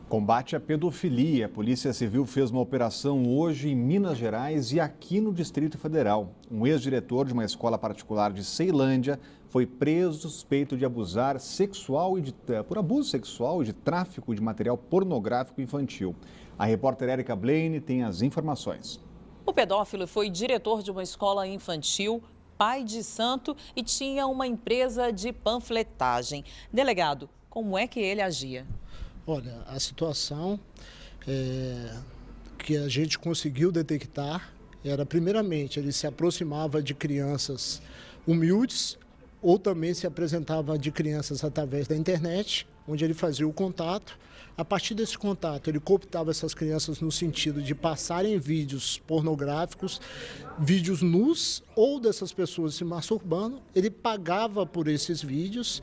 Combate à pedofilia. A Polícia Civil fez uma operação hoje em Minas Gerais e aqui no Distrito Federal. Um ex-diretor de uma escola particular de Ceilândia foi preso suspeito de por abuso sexual e de tráfico de material pornográfico infantil. A repórter Érica Blaine tem as informações. O pedófilo foi diretor de uma escola infantil, pai de santo e tinha uma empresa de panfletagem. Delegado, como é que ele agia? Olha, a situação que a gente conseguiu detectar era, primeiramente, ele se aproximava de crianças humildes ou também se apresentava de crianças através da internet, onde ele fazia o contato. A partir desse contato, ele cooptava essas crianças no sentido de passarem vídeos pornográficos, vídeos nus ou dessas pessoas se masturbando. Ele pagava por esses vídeos.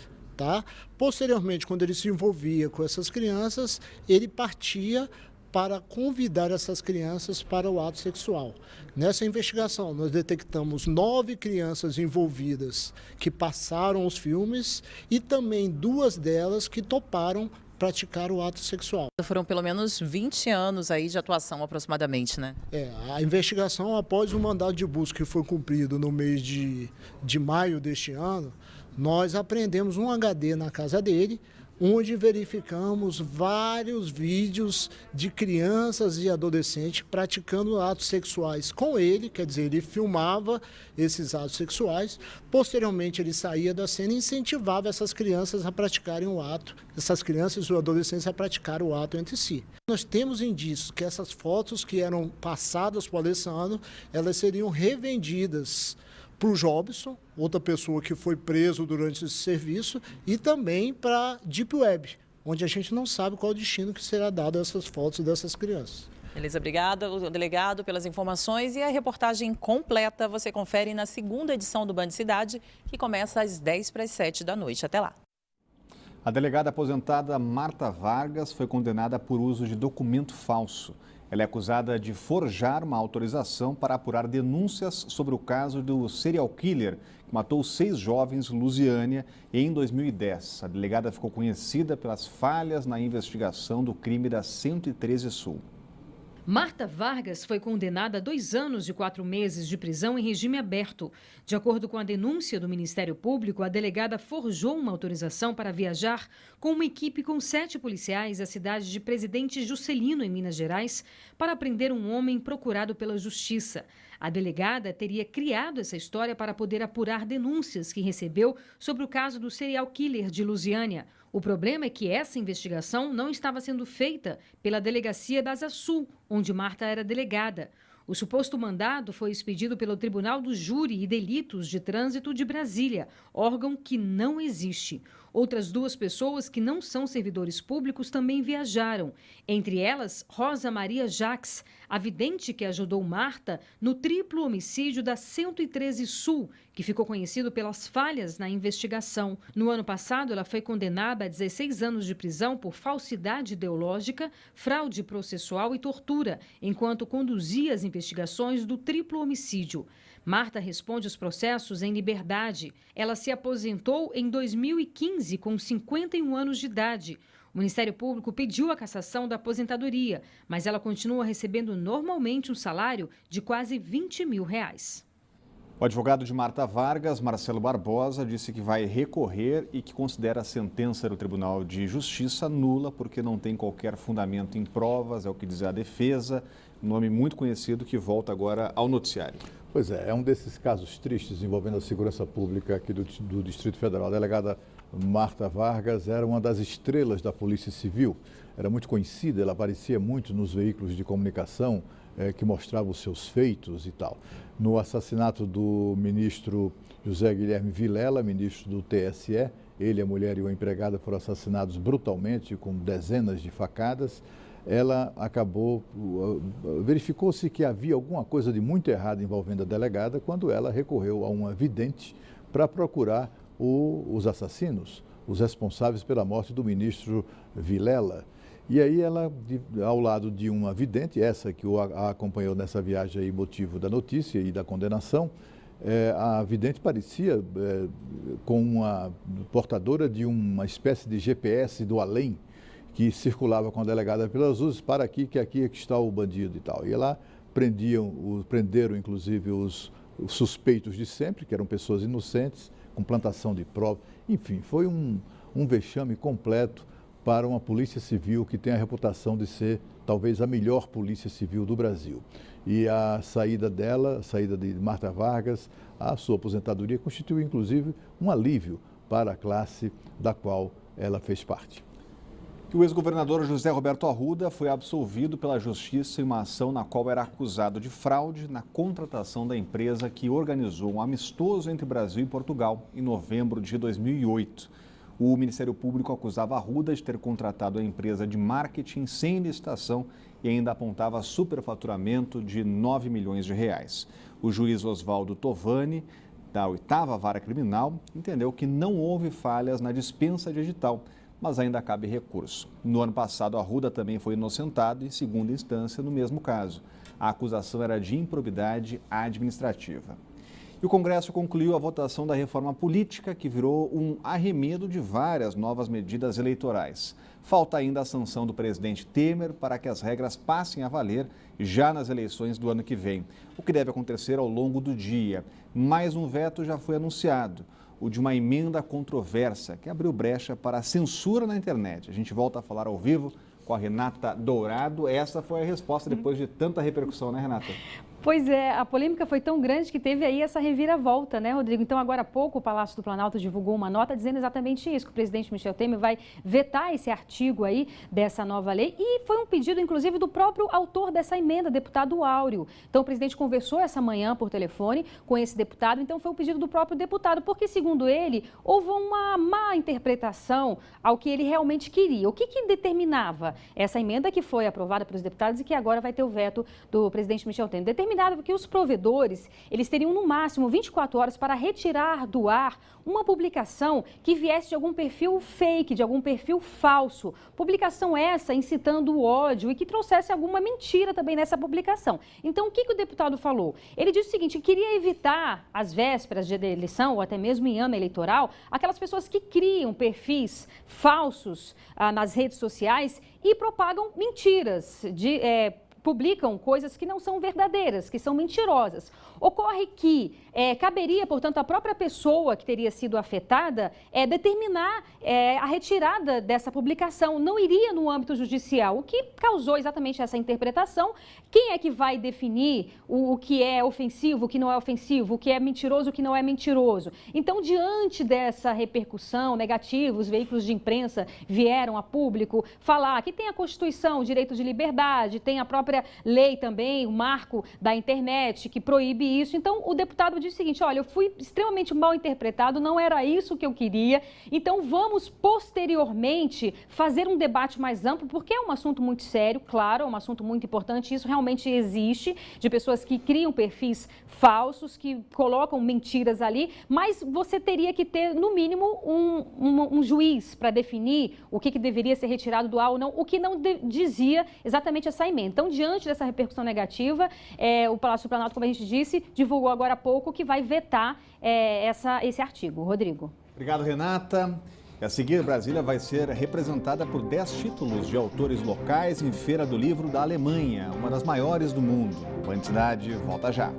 Posteriormente, quando ele se envolvia com essas crianças, ele partia para convidar essas crianças para o ato sexual. Nessa investigação, nós detectamos 9 crianças envolvidas que passaram os filmes e também 2 delas que toparam praticar o ato sexual. Foram pelo menos 20 anos aí de atuação aproximadamente, né? A investigação, após o mandado de busca que foi cumprido no mês de maio deste ano, nós apreendemos um HD na casa dele, onde verificamos vários vídeos de crianças e adolescentes praticando atos sexuais com ele, quer dizer, ele filmava esses atos sexuais. Posteriormente, ele saía da cena e incentivava essas crianças a praticarem o ato, essas crianças e os adolescentes a praticar o ato entre si. Nós temos indícios que essas fotos que eram passadas para o Alessandro, elas seriam revendidas para o Jobson, outra pessoa que foi preso durante esse serviço, e também para a Deep Web, onde a gente não sabe qual o destino que será dado a essas fotos dessas crianças. Beleza, obrigada, delegado, pelas informações. E a reportagem completa você confere na segunda edição do Band Cidade, que começa às 6:50 da noite. Até lá. A delegada aposentada Marta Vargas foi condenada por uso de documento falso. Ela é acusada de forjar uma autorização para apurar denúncias sobre o caso do serial killer que matou 6 jovens em Lusiânia em 2010. A delegada ficou conhecida pelas falhas na investigação do crime da 113 Sul. Marta Vargas foi condenada a 2 anos e 4 meses de prisão em regime aberto. De acordo com a denúncia do Ministério Público, a delegada forjou uma autorização para viajar com uma equipe com 7 policiais à cidade de Presidente Juscelino, em Minas Gerais, para prender um homem procurado pela Justiça. A delegada teria criado essa história para poder apurar denúncias que recebeu sobre o caso do serial killer de Lusiânia. O problema é que essa investigação não estava sendo feita pela Delegacia da Asa Sul, onde Marta era delegada. O suposto mandado foi expedido pelo Tribunal do Júri e Delitos de Trânsito de Brasília, órgão que não existe. Outras 2 pessoas que não são servidores públicos também viajaram. Entre elas, Rosa Maria Jacques, a vidente que ajudou Marta no triplo homicídio da 113 Sul, que ficou conhecido pelas falhas na investigação. No ano passado, ela foi condenada a 16 anos de prisão por falsidade ideológica, fraude processual e tortura, enquanto conduzia as investigações do triplo homicídio. Marta responde os processos em liberdade. Ela se aposentou em 2015 com 51 anos de idade. O Ministério Público pediu a cassação da aposentadoria, mas ela continua recebendo normalmente um salário de quase R$20 mil. O advogado de Marta Vargas, Marcelo Barbosa, disse que vai recorrer e que considera a sentença do Tribunal de Justiça nula porque não tem qualquer fundamento em provas, é o que diz a defesa, um nome muito conhecido que volta agora ao noticiário. Pois é um desses casos tristes envolvendo a segurança pública aqui do Distrito Federal. A delegada Marta Vargas era uma das estrelas da Polícia Civil, era muito conhecida, ela aparecia muito nos veículos de comunicação que mostravam os seus feitos e tal. No assassinato do ministro José Guilherme Vilela, ministro do TSE, ele, a mulher e o empregada foram assassinados brutalmente com dezenas de facadas. Ela verificou-se que havia alguma coisa de muito errado envolvendo a delegada quando ela recorreu a uma vidente para procurar os assassinos, os responsáveis pela morte do ministro Vilela. E aí ela, ao lado de uma vidente, essa que a acompanhou nessa viagem aí, motivo da notícia e da condenação, a vidente parecia com uma portadora de uma espécie de GPS do além, que circulava com a delegada pelas ruas, para aqui, que aqui é que está o bandido e tal. E lá prenderam inclusive os suspeitos de sempre, que eram pessoas inocentes, com plantação de provas. Enfim, foi um vexame completo para uma polícia civil que tem a reputação de ser talvez a melhor polícia civil do Brasil. E a saída dela, a saída de Marta Vargas, a sua aposentadoria, constituiu inclusive um alívio para a classe da qual ela fez parte. O ex-governador José Roberto Arruda foi absolvido pela Justiça em uma ação na qual era acusado de fraude na contratação da empresa que organizou um amistoso entre Brasil e Portugal em novembro de 2008. O Ministério Público acusava Arruda de ter contratado a empresa de marketing sem licitação e ainda apontava superfaturamento de R$ 9 milhões. O juiz Oswaldo Tovani, da 8ª Vara Criminal, entendeu que não houve falhas na dispensa de edital, mas ainda cabe recurso. No ano passado, Arruda também foi inocentado em segunda instância no mesmo caso. A acusação era de improbidade administrativa. E o Congresso concluiu a votação da reforma política, que virou um arremedo de várias novas medidas eleitorais. Falta ainda a sanção do presidente Temer para que as regras passem a valer já nas eleições do ano que vem, o que deve acontecer ao longo do dia. Mais um veto já foi anunciado, o de uma emenda controversa que abriu brecha para a censura na internet. A gente volta a falar ao vivo com a Renata Dourado. Essa foi a resposta depois de tanta repercussão, né, Renata? Pois é, a polêmica foi tão grande que teve aí essa reviravolta, né, Rodrigo? Então, agora há pouco, o Palácio do Planalto divulgou uma nota dizendo exatamente isso, que o presidente Michel Temer vai vetar esse artigo aí dessa nova lei, e foi um pedido, inclusive, do próprio autor dessa emenda, deputado Áureo. Então, o presidente conversou essa manhã por telefone com esse deputado, então foi um pedido do próprio deputado, porque, segundo ele, houve uma má interpretação ao que ele realmente queria. O que determinava essa emenda que foi aprovada pelos deputados e que agora vai ter o veto do presidente Michel Temer? Determinava que os provedores, eles teriam no máximo 24 horas para retirar do ar uma publicação que viesse de algum perfil fake, de algum perfil falso. Publicação essa incitando o ódio e que trouxesse alguma mentira também nessa publicação. Então, o que o deputado falou? Ele disse o seguinte, que queria evitar, às vésperas de eleição ou até mesmo em ano eleitoral, aquelas pessoas que criam perfis falsos nas redes sociais e propagam mentiras, publicam coisas que não são verdadeiras, que são mentirosas. Ocorre que caberia, portanto, à própria pessoa que teria sido afetada determinar a retirada dessa publicação. Não iria no âmbito judicial, o que causou exatamente essa interpretação. Quem é que vai definir o que é ofensivo, o que não é ofensivo, o que é mentiroso, o que não é mentiroso? Então, diante dessa repercussão negativa, os veículos de imprensa vieram a público falar que tem a Constituição, o direito de liberdade, tem a própria lei também, o marco da internet que proíbe isso. Então, o deputado disse o seguinte, olha, eu fui extremamente mal interpretado, não era isso que eu queria, então vamos posteriormente fazer um debate mais amplo, porque é um assunto muito sério, claro, é um assunto muito importante, isso realmente existe, de pessoas que criam perfis falsos, que colocam mentiras ali, mas você teria que ter, no mínimo, um juiz para definir o que deveria ser retirado do ar ou não, o que não dizia exatamente essa emenda. Então, diante dessa repercussão negativa, o Palácio do Planalto, como a gente disse, divulgou agora há pouco que vai vetar esse artigo. Rodrigo. Obrigado, Renata. A seguir, Brasília vai ser representada por 10 títulos de autores locais em Feira do Livro da Alemanha, uma das maiores do mundo. O Band Cidade volta já.